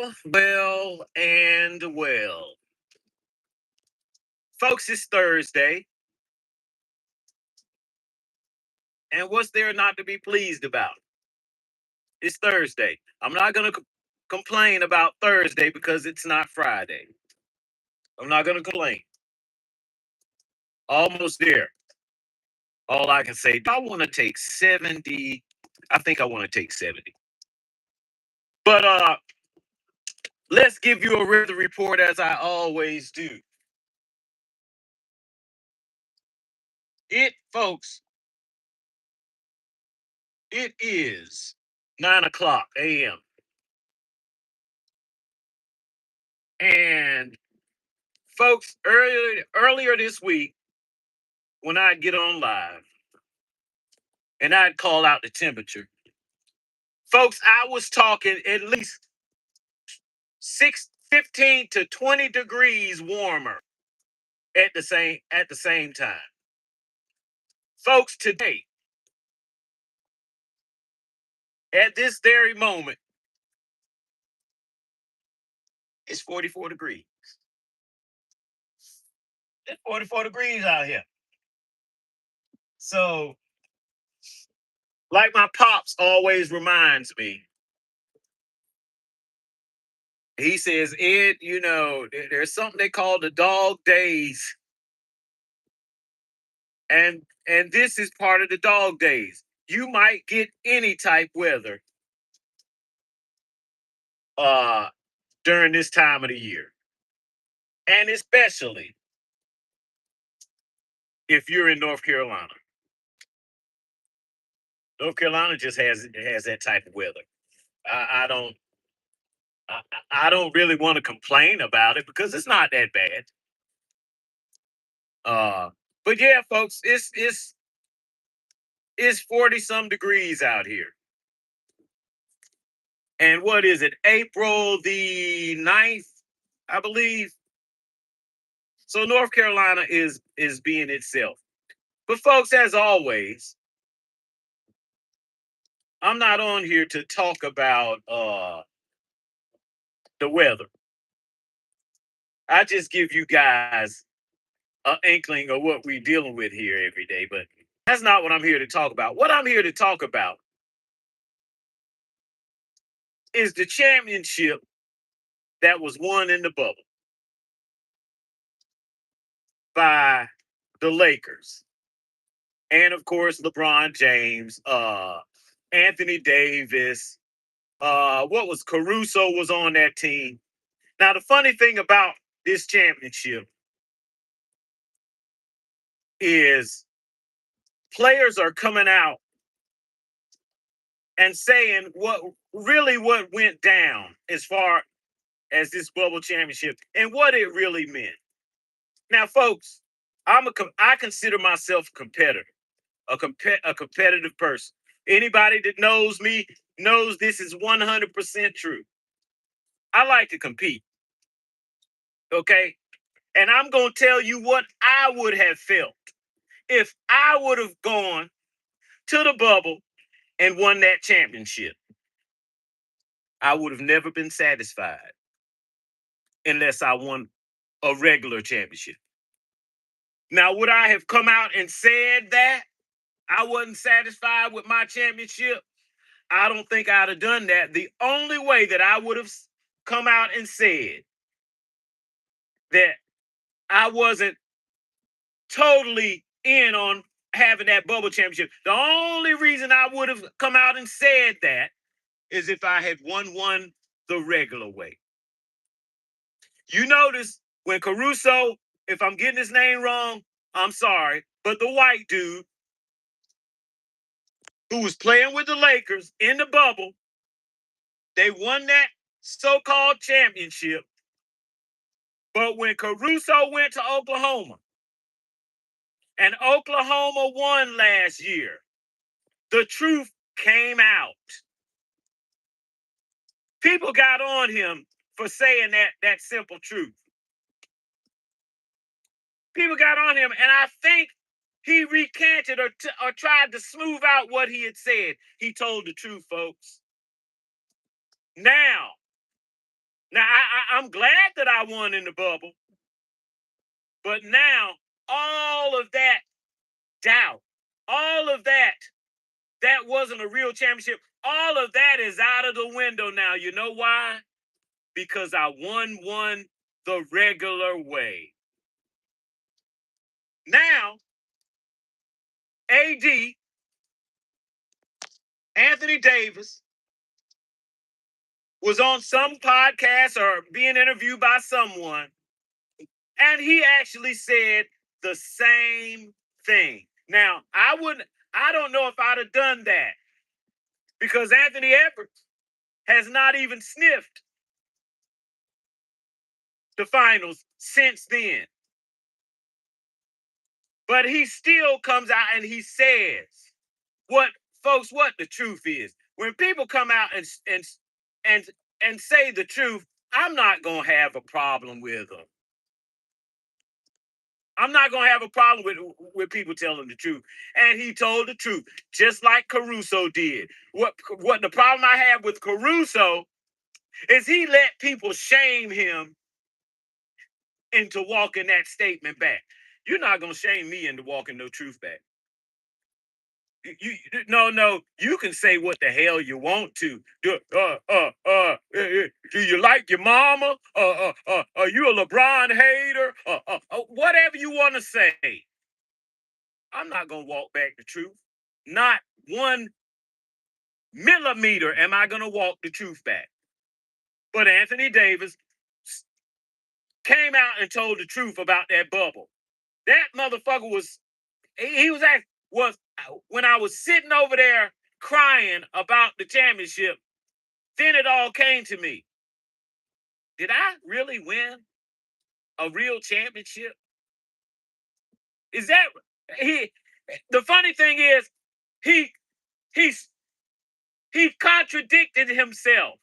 Well. Folks, it's Thursday, and what's there not to be pleased about? It's Thursday. I'm not going to complain about Thursday because it's not Friday. I'm not going to complain. Almost there. All I can say, I want to take 70. I think I want to take 70. But let's give you a weather report as I always do. Folks, it is 9 o'clock a.m. And folks, earlier this week, when I'd get on live and I'd call out the temperature, folks, I was talking at least 15 to 20 degrees warmer at the same time. Folks, today, at this very moment, it's 44 degrees. It's 44 degrees out here. So, like my pops always reminds me, he says, Ed, there's something they call the dog days. And this is part of the dog days. You might get any type weather uh during this time of the year. And especially if you're in North Carolina. North Carolina just has that type of weather. I don't I, I don't really want to complain about it because it's not that bad. Uh but yeah, folks, it's 40 some degrees out here. And what is it? April the 9th, I believe. So North Carolina is being itself. But folks, as always, I'm not on here to talk about the weather. I just give you guys an inkling of what we're dealing with here every day. But that's not what I'm here to talk about. What I'm here to talk about is the championship that was won in the bubble by the Lakers. And of course, LeBron James, Anthony Davis, what was Caruso was on that team. Now, the funny thing about this championship is players are coming out and saying what went down as far as this bubble championship and what it really meant. Now, folks, I consider myself a competitor, a competitive person. Anybody that knows me knows this is 100% true. I like to compete, okay? And I'm going to tell you what I would have felt if I would have gone to the bubble and won that championship. I would have never been satisfied unless I won a regular championship. Now, would I have come out and said that I wasn't satisfied with my championship? I don't think I'd have done that. The only way that I would have come out and said that I wasn't totally in on having that bubble championship, the only reason I would have come out and said that is if I had won one the regular way. You notice when Caruso, if I'm getting his name wrong, I'm sorry, but the white dude who was playing with the Lakers in the bubble, they won that so-called championship. But when Caruso went to Oklahoma and Oklahoma won last year, the truth came out. People got on him for saying that simple truth. People got on him, and I think he recanted or tried to smooth out what he had said. He told the truth, folks. Now, Now, I'm glad that I won in the bubble, but now all of that doubt, all of that wasn't a real championship. All of that is out of the window now. You know why? Because I won the regular way. Now, AD, Anthony Davis, was on some podcast or being interviewed by someone, and he actually said the same thing. Now, I don't know if I'd have done that because Anthony Edwards has not even sniffed the finals since then. But he still comes out and he says what the truth is. When people come out and say the truth, I'm not gonna have a problem with them. I'm not gonna have a problem with people telling the truth. And he told the truth, just like Caruso did. What the problem I have with Caruso is he let people shame him into walking that statement back. You're not gonna shame me into walking no truth back. No, you can say what the hell you want to. Do you like your mama? Are you a LeBron hater? Whatever you want to say. I'm not gonna walk back the truth. Not 1 millimeter am I gonna walk the truth back. But Anthony Davis came out and told the truth about that bubble. That motherfucker was when I was sitting over there crying about the championship, then it all came to me. Did I really win a real championship? Is that he? The funny thing is, he contradicted himself.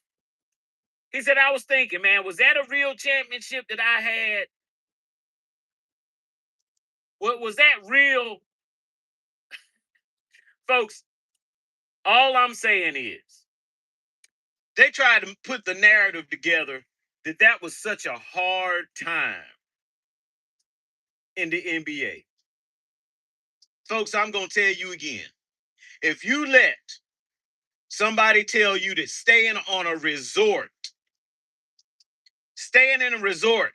He said, "I was thinking, man, was that a real championship that I had? What was that real?" Folks, all I'm saying is they tried to put the narrative together that was such a hard time in the NBA. Folks, I'm going to tell you again. If you let somebody tell you that staying in a resort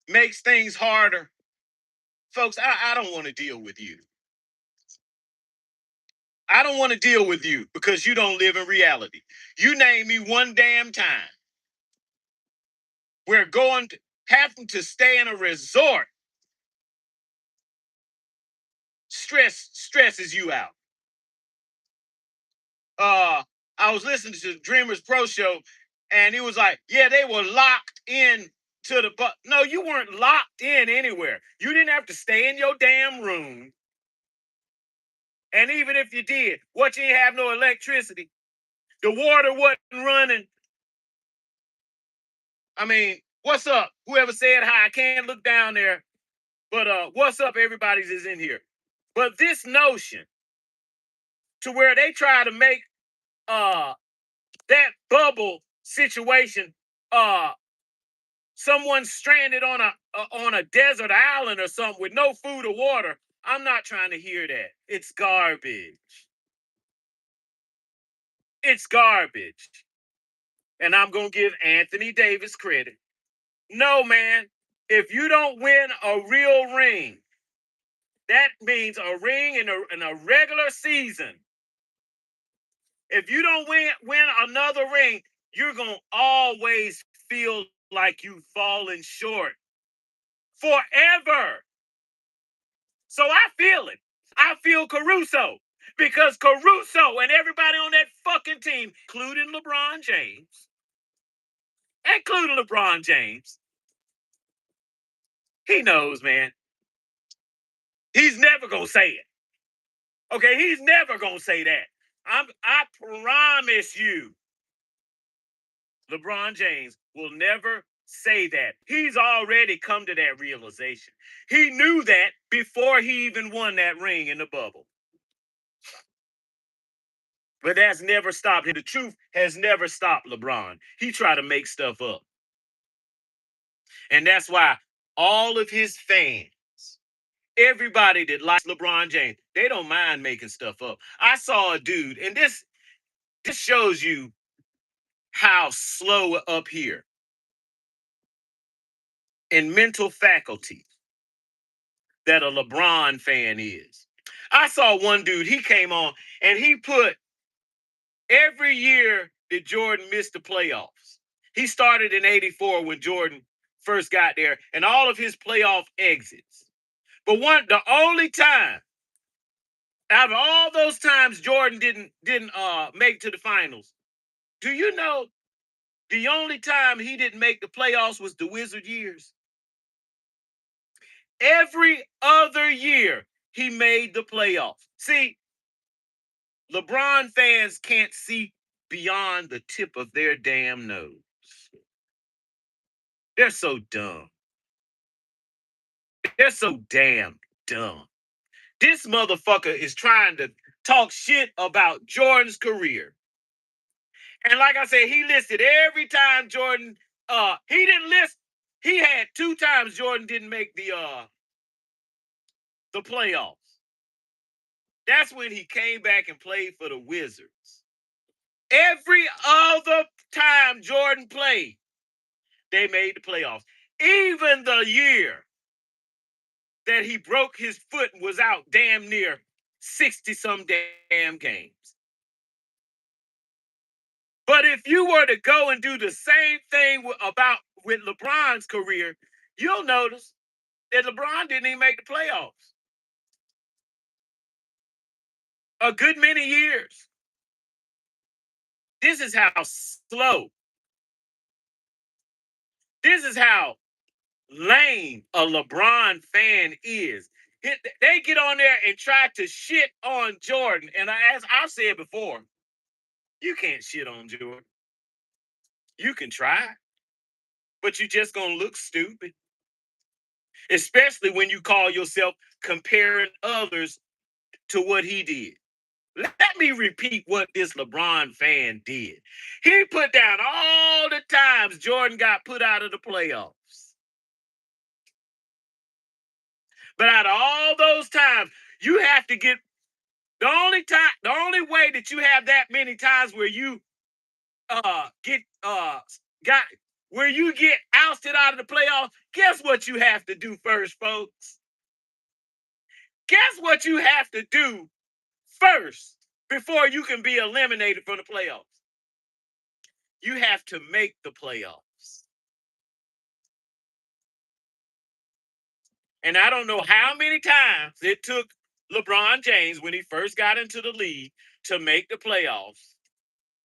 makes things harder, folks, I don't want to deal with you. I don't want to deal with you because you don't live in reality. You name me one damn time where having to stay in a resort stresses you out. I was listening to the Dreamers Pro Show, and he was like, "Yeah, they were locked in to the but." No, you weren't locked in anywhere. You didn't have to stay in your damn room. And even if you did, you didn't have no electricity. The water wasn't running. I mean, what's up? Whoever said hi, I can't look down there. But what's up? Everybody's is in here. But this notion to where they try to make that bubble situation someone stranded on a desert island or something with no food or water. I'm not trying to hear that. It's garbage. It's garbage. And I'm going to give Anthony Davis credit. No, man. If you don't win a real ring, that means a ring in a regular season. If you don't win another ring, you're going to always feel like you've fallen short. Forever. So I feel it. I feel Caruso. Because Caruso and everybody on that fucking team, including LeBron James, he knows, man. He's never going to say it. Okay, he's never going to say that. I promise you, LeBron James will never say that. He's already come to that realization. He knew that before he even won that ring in the bubble. But that's never stopped him. The truth has never stopped LeBron. He tried to make stuff up. And that's why all of his fans, everybody that likes LeBron James, they don't mind making stuff up. I saw a dude, and this shows you how slow up here in mental faculty that a LeBron fan is. I saw one dude, he came on and he put every year that Jordan missed the playoffs. He started in 84 when Jordan first got there and all of his playoff exits. But the only time out of all those times Jordan didn't make to the finals. Do you know the only time he didn't make the playoffs was the Wizard years? Every other year he made the playoffs. See, LeBron fans can't see beyond the tip of their damn nose. They're so dumb. They're so damn dumb. This motherfucker is trying to talk shit about Jordan's career. And like I said, he listed every time Jordan, he didn't list, he had 2 times Jordan didn't make the playoffs. That's when he came back and played for the Wizards. Every other time Jordan played, they made the playoffs. Even the year that he broke his foot and was out damn near 60-some damn games. But if you were to go and do the same thing with LeBron's career, you'll notice that LeBron didn't even make the playoffs. A good many years. This is how slow. This is how lame a LeBron fan is. They get on there and try to shit on Jordan. And as I've said before, you can't shit on Jordan. You can try, but you're just going to look stupid. Especially when you call yourself comparing others to what he did. Let me repeat what this LeBron fan did. He put down all the times Jordan got put out of the playoffs. But out of all those times, you have to get the only way that you have that many times where you get ousted out of the playoffs. Guess what you have to do first, folks? Guess what you have to do first before you can be eliminated from the playoffs? You have to make the playoffs. And I don't know how many times it took LeBron James when he first got into the league to make the playoffs,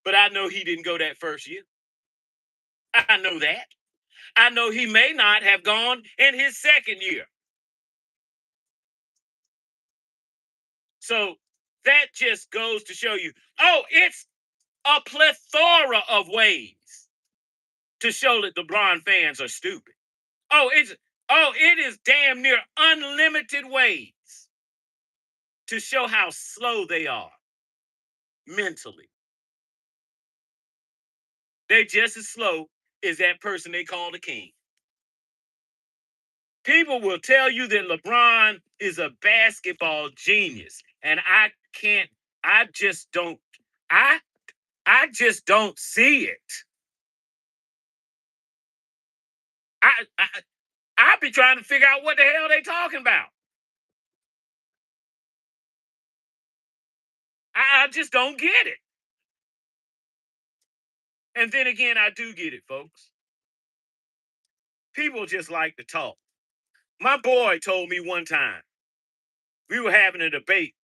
but I know he didn't go that first year. I know that. I know he may not have gone in his second year. So that just goes to show you, it's a plethora of ways to show that LeBron fans are stupid. It is damn near unlimited ways to show how slow they are mentally. They just as slow as that person they call the king. People will tell you that LeBron is a basketball genius, and I just don't see it. I be trying to figure out what the hell they talking about. I just don't get it. And then again, I do get it, folks. People just like to talk. My boy told me one time, we were having a debate,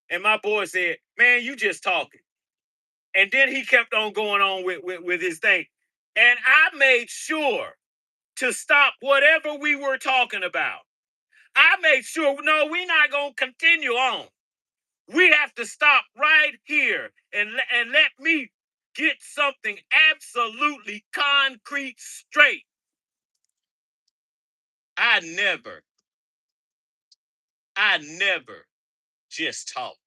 and my boy said, "Man, you just talking." And then he kept on going on with his thing. And I made sure to stop whatever we were talking about. I made sure, no, we're not going to continue on. We have to stop right here and let me get something absolutely concrete straight. I never just talk.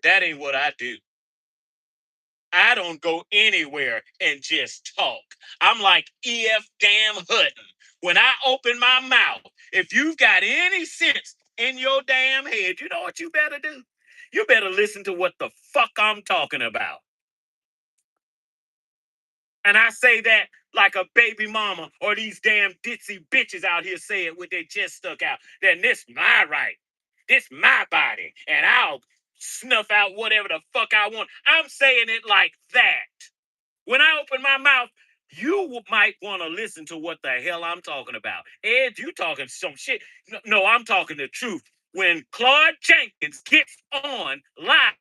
That ain't what I do. I don't go anywhere and just talk. I'm like E.F. damn Hutton. When I open my mouth, if you've got any sense in your damn head, you know what you better do? You better listen to what the fuck I'm talking about. And I say that like a baby mama or these damn ditzy bitches out here say it with their chest stuck out. Then this my right. This my body. And I'll snuff out whatever the fuck I want. I'm saying it like that. When I open my mouth, you might want to listen to what the hell I'm talking about. Ed, you talking some shit. No, I'm talking the truth. When Claude Jenkins gets on live,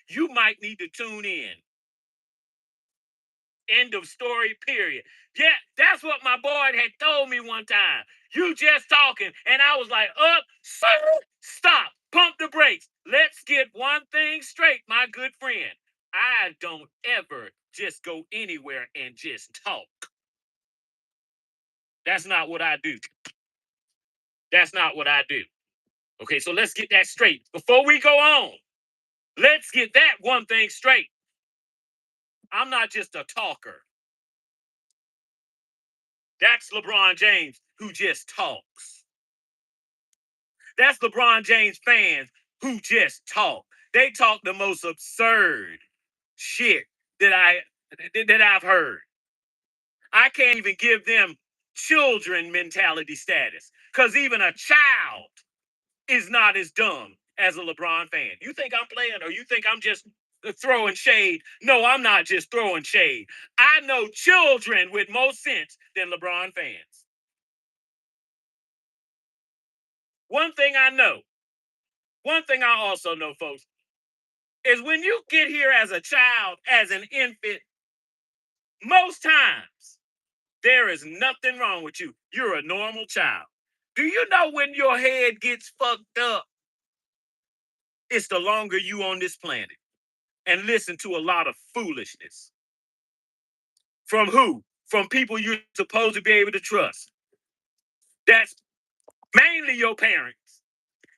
you might need to tune in. End of story, period. Yeah, that's what my boy had told me one time. You just talking. And I was like, stop, pump the brakes. Let's get one thing straight, my good friend. I don't ever just go anywhere and just talk. That's not what I do. That's not what I do. Okay, so let's get that straight. Before we go on, let's get that one thing straight. I'm not just a talker. That's LeBron James who just talks. That's LeBron James fans who just talk. They talk the most absurd shit that I've heard. I can't even give them children mentality status because even a child is not as dumb as a LeBron fan. You think I'm playing or you think I'm just throwing shade? No, I'm not just throwing shade. I know children with more sense than LeBron fans. One thing I know, one thing I also know, folks, is when you get here as a child, as an infant, most times there is nothing wrong with you. You're a normal child. Do you know when your head gets fucked up? It's the longer you on this planet and listen to a lot of foolishness. From who? From people you're supposed to be able to trust. That's mainly your parents.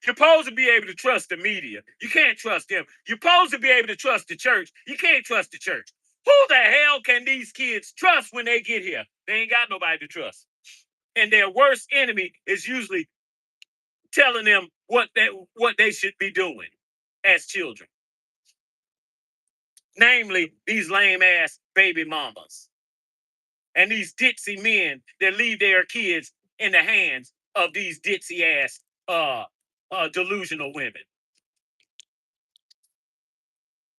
You're supposed to be able to trust the media. You can't trust them. You're supposed to be able to trust the church. You can't trust the church. Who the hell can these kids trust when they get here? They ain't got nobody to trust. And their worst enemy is usually telling them what they should be doing as children. Namely, these lame ass baby mamas and these ditzy men that leave their kids in the hands of these ditzy ass delusional women.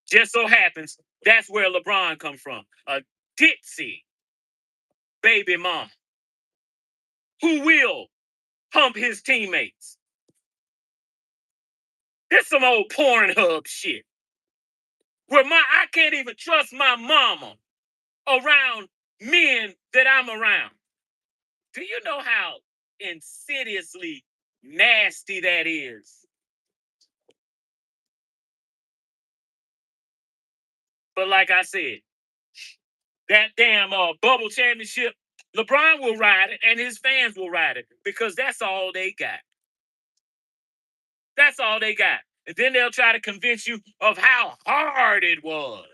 Just so happens that's where LeBron comes from. A ditzy baby mom who will hump his teammates. This some old Pornhub shit. Where I can't even trust my mama around men that I'm around. Do you know how insidiously nasty that is? But like I said, that damn bubble championship, LeBron will ride it and his fans will ride it because that's all they got. That's all they got. And then they'll try to convince you of how hard it was.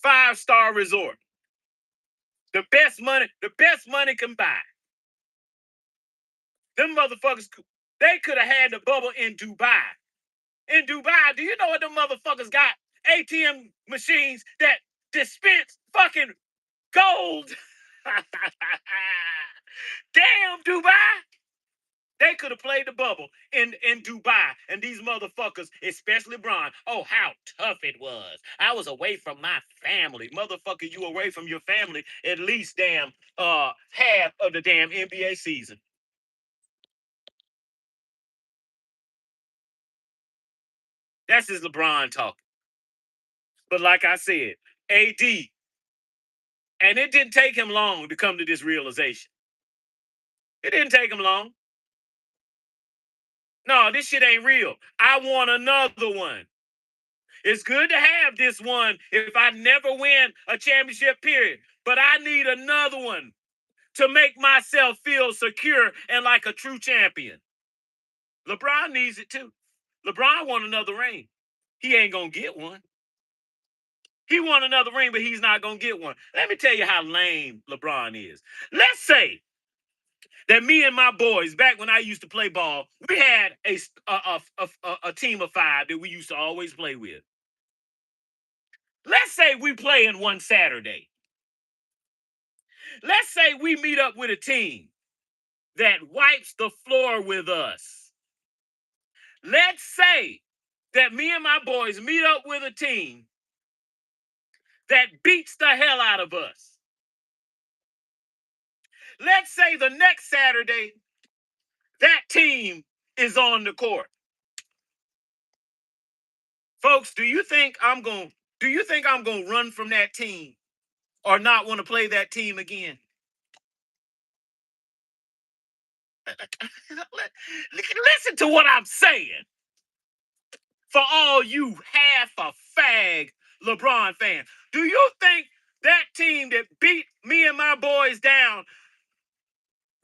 5-star resort. The best money can buy. Them motherfuckers, they could have had the bubble in Dubai. In Dubai, do you know what them motherfuckers got? ATM machines that dispense fucking gold. Damn, Dubai. They could have played the bubble in Dubai. And these motherfuckers, especially Bron, oh, how tough it was. I was away from my family. Motherfucker, you away from your family at least damn half of the damn NBA season. That's just LeBron talking. But like I said, AD, and it didn't take him long to come to this realization. It didn't take him long. No, this shit ain't real. I want another one. It's good to have this one if I never win a championship, period. But I need another one. to make myself feel secure and like a true champion. LeBron needs it too. LeBron won another ring. He ain't going to get one. He won another ring, but he's not going to get one. Let me tell you how lame LeBron is. Let's say that me and my boys, back when I used to play ball, we had a team of 5 that we used to always play with. Let's say we play in one Saturday. Let's say we meet up with a team that wipes the floor with us. Let's say that me and my boys meet up with a team that beats the hell out of us. Let's say the next Saturday, that team is on the court. Folks, do you think I'm going to run from that team or not want to play that team again? Listen to what I'm saying. For all you half a fag LeBron fans, do you think that team that beat me and my boys down,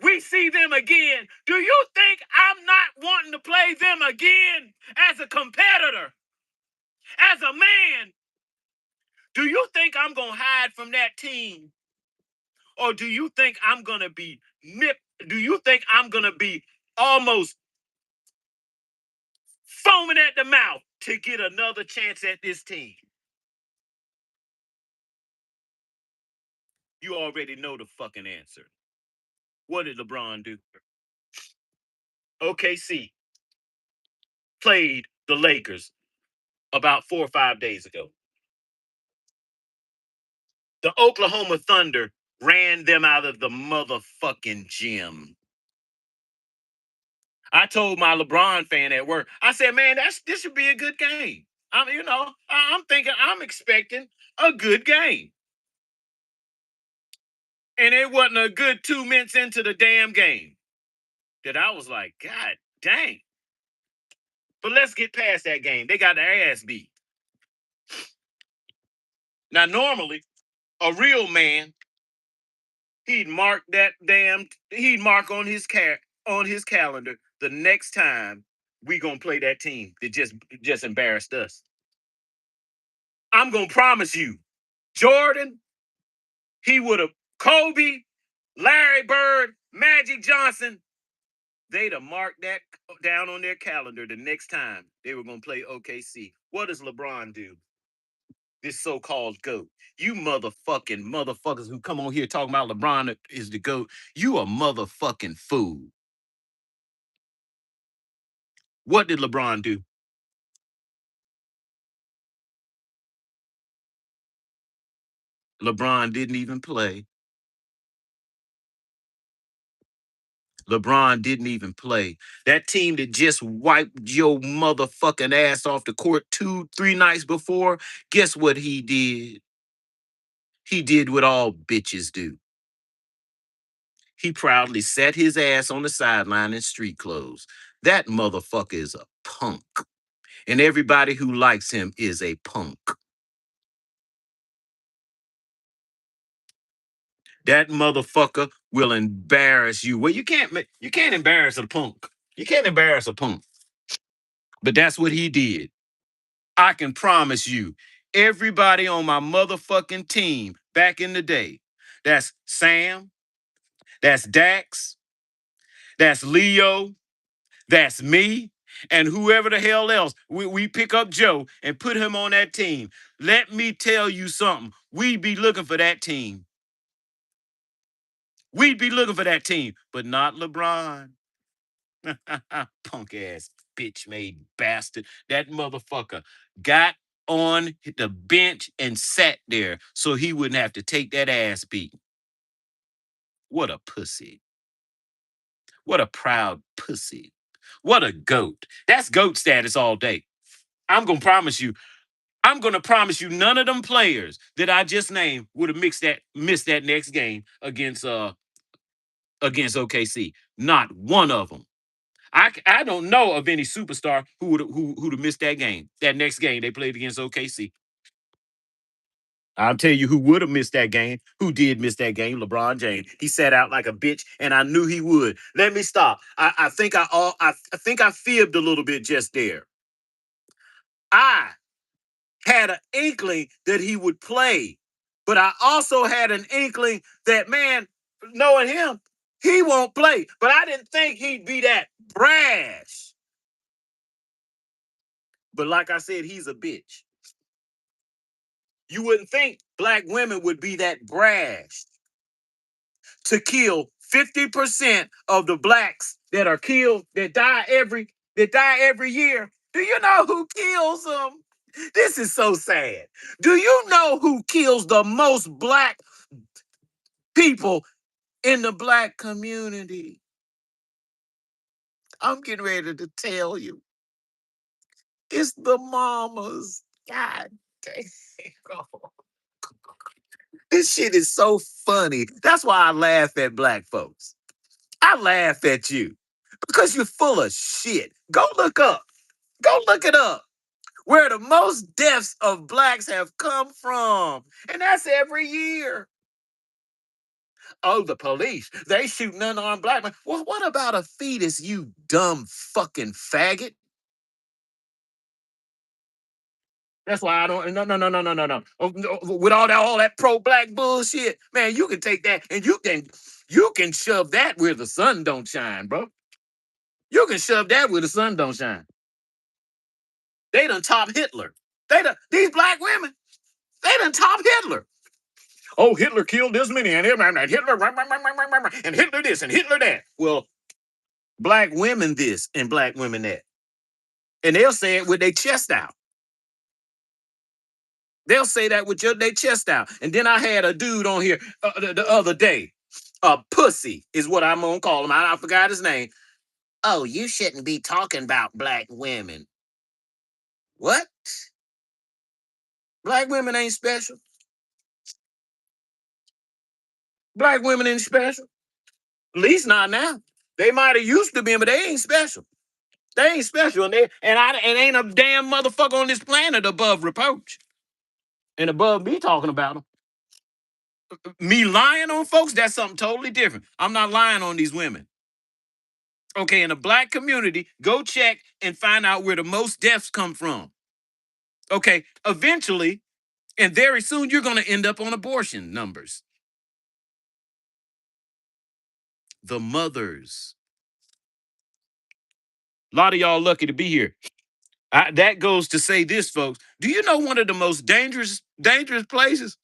we see them again? Do you think I'm not wanting to play them again as a competitor, as a man? Do you think I'm going to hide from that team? Or do you think I'm going to be nipped? Do you think I'm going to be almost foaming at the mouth to get another chance at this team? You already know the fucking answer. What did LeBron do? OKC played the Lakers about 4 or 5 days ago. The Oklahoma Thunder ran them out of the motherfucking gym. I told my LeBron fan at work, I said, man, this should be a good game. I'm expecting a good game. And it wasn't a good 2 minutes into the damn game that I was like, God dang. But let's get past that game. They got their ass beat. Now, normally, a real man, he'd mark on his calendar the next time we gonna play that team that just embarrassed us. I'm gonna promise you, Jordan, he would have Kobe, Larry Bird, Magic Johnson, they'd have marked that down on their calendar the next time they were gonna play OKC. What does LeBron do? This so-called GOAT. You motherfuckers who come on here talking about LeBron is the GOAT, you a motherfucking fool. What did LeBron do? LeBron didn't even play. LeBron didn't even play. That team that just wiped your motherfucking ass off the court 2, 3 nights before, guess what he did? He did what all bitches do. He proudly sat his ass on the sideline in street clothes. That motherfucker is a punk. And everybody who likes him is a punk. That motherfucker will embarrass you. Well, you can't embarrass a punk. You can't embarrass a punk. But that's what he did. I can promise you, everybody on my motherfucking team back in the day, that's Sam, that's Dax, that's Leo, that's me, and whoever the hell else. We pick up Joe and put him on that team. Let me tell you something. We'd be looking for that team. We'd be looking for that team, but not LeBron. Punk ass bitch made bastard. That motherfucker got on the bench and sat there so he wouldn't have to take that ass beat. What a pussy. What a proud pussy. What a goat. That's goat status all day. I'm going to promise you. I'm going to promise you none of them players that I just named would have missed that next game against OKC. Not one of them. I don't know of any superstar who'd have missed that game. That next game they played against OKC. I'll tell you who would have missed that game, who did miss that game, LeBron James. He sat out like a bitch, and I knew he would. Let me stop. I think I fibbed a little bit just there. I had an inkling that he would play, but I also had an inkling that, man, knowing him, he won't play. But I didn't think he'd be that brash. But like I said, he's a bitch. You wouldn't think black women would be that brash to kill 50% of the blacks that are killed, that die every year. Do you know who kills them? This is so sad. Do you know who kills the most black people in the black community? I'm getting ready to tell you. It's the mamas. God damn. This shit is so funny. That's why I laugh at black folks. I laugh at you because you're full of shit. Go look up. Go look it up. Where the most deaths of blacks have come from. And that's every year. Oh, the police. They shoot an unarmed black man. Well, what about a fetus, you dumb fucking faggot? That's why I don't. No, no, no, no, no, no, no. With all that pro-black bullshit, man, you can take that and you can shove that where the sun don't shine, bro. You can shove that where the sun don't shine. They done top Hitler. These black women, they done top Hitler. Oh, Hitler killed this many, and Hitler, and Hitler this, and Hitler that. Well, black women this and black women that. And they'll say it with their chest out. They'll say that with their chest out. And then I had a dude on here the other day. A pussy is what I'm going to call him. I forgot his name. Oh, you shouldn't be talking about black women. What? Black women ain't special. Black women ain't special. At least not now. They might have used to be, but they ain't special. They ain't special, and ain't a damn motherfucker on this planet above reproach and above me talking about them. Me lying on folks, that's something totally different. I'm not lying on these women. Okay, in the black community, go check and find out where the most deaths come from. Okay, eventually, and very soon, you're going to end up on abortion numbers. The mothers. A lot of y'all lucky to be here. That goes to say this, folks. Do you know one of the most dangerous places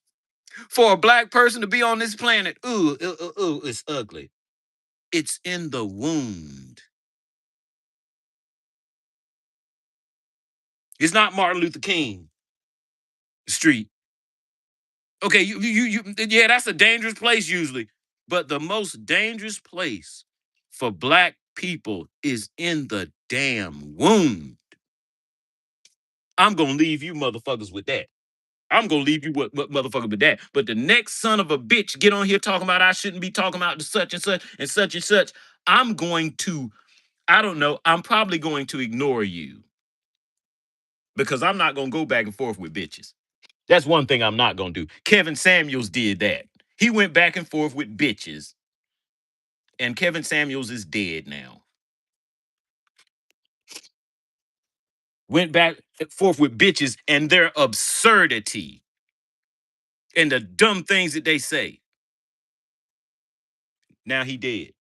for a black person to be on this planet? Ooh, it's ugly. It's in the wound. It's not Martin Luther King Street. Okay, yeah, that's a dangerous place usually. But the most dangerous place for black people is in the damn wound. I'm gonna leave you motherfuckers with that. I'm gonna leave you what motherfucker with that. But the next son of a bitch get on here talking about I shouldn't be talking about such and such and such and such. I'm going to, I don't know, I'm probably going to ignore you. Because I'm not gonna go back and forth with bitches. That's one thing I'm not gonna do. Kevin Samuels did that. He went back and forth with bitches. And Kevin Samuels is dead now. Went back and forth with bitches and their absurdity and the dumb things that they say. Now he dead.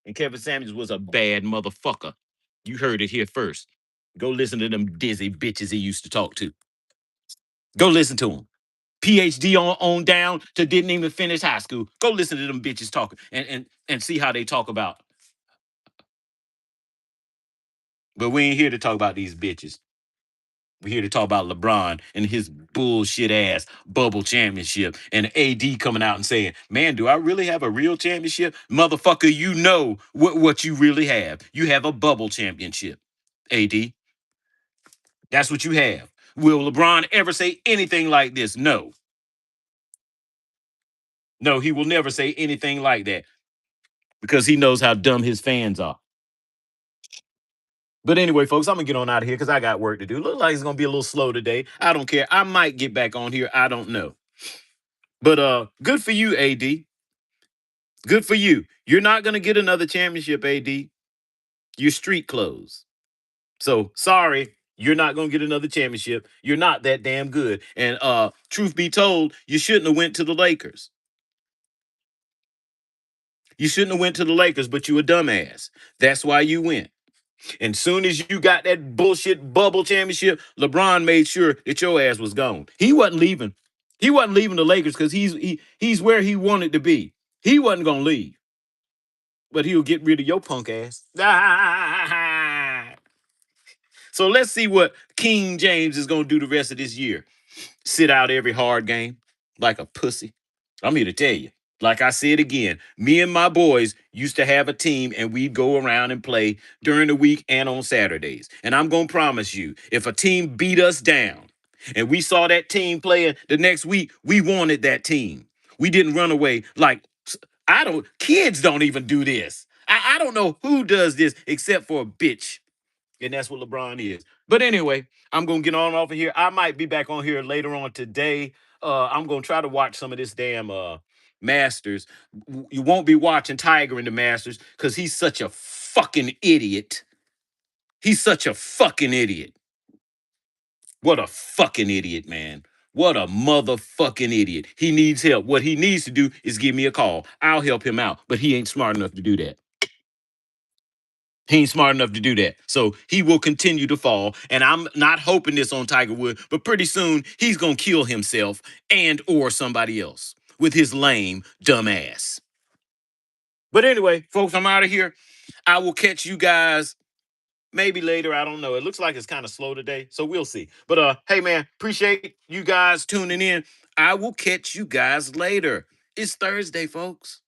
And Kevin Samuels was a bad motherfucker. You heard it here first. Go listen to them dizzy bitches he used to talk to. Go listen to them. PhD on down to didn't even finish high school. Go listen to them bitches talking and see how they talk about. But we ain't here to talk about these bitches. We're here to talk about LeBron and his bullshit ass bubble championship and AD coming out and saying, man, do I really have a real championship? Motherfucker, you know what you really have. You have a bubble championship, AD. That's what you have. Will LeBron ever say anything like this? No. No, he will never say anything like that because he knows how dumb his fans are. But anyway, folks, I'm going to get on out of here because I got work to do. Look like it's going to be a little slow today. I don't care. I might get back on here. I don't know. But good for you, AD. Good for you. You're not gonna get another championship, AD. You're street clothes. So sorry, you're not gonna get another championship. You're not that damn good. And truth be told, you shouldn't have went to the Lakers. You shouldn't have went to the Lakers, but you a dumbass. That's why you went. And soon as you got that bullshit bubble championship, LeBron made sure that your ass was gone. He wasn't leaving. He wasn't leaving the Lakers because he's where he wanted to be. He wasn't gonna leave, but he'll get rid of your punk ass. So let's see what King James is gonna do the rest of this year. Sit out every hard game like a pussy. I'm here to tell you. Like I said again, me and my boys used to have a team and we'd go around and play during the week and on Saturdays. And I'm going to promise you, if a team beat us down and we saw that team playing the next week, we wanted that team. We didn't run away like kids don't even do this. I don't know who does this except for a bitch. And that's what LeBron is. But anyway, I'm gonna get on off of here. I might be back on here later on today. I'm gonna try to watch some of this damn Masters. You won't be watching Tiger in the Masters because he's such a fucking idiot. He's such a fucking idiot. What a fucking idiot, man. What a motherfucking idiot. He needs help. What he needs to do is give me a call. I'll help him out, but he ain't smart enough to do that. He ain't smart enough to do that. So he will continue to fall. And I'm not hoping this on Tiger Woods, but pretty soon he's gonna kill himself and or somebody else with his lame, dumb ass. But anyway, folks, I'm out of here. I will catch you guys maybe later. I don't know. It looks like it's kind of slow today, so we'll see. But hey man, appreciate you guys tuning in. I will catch you guys later. It's Thursday, folks.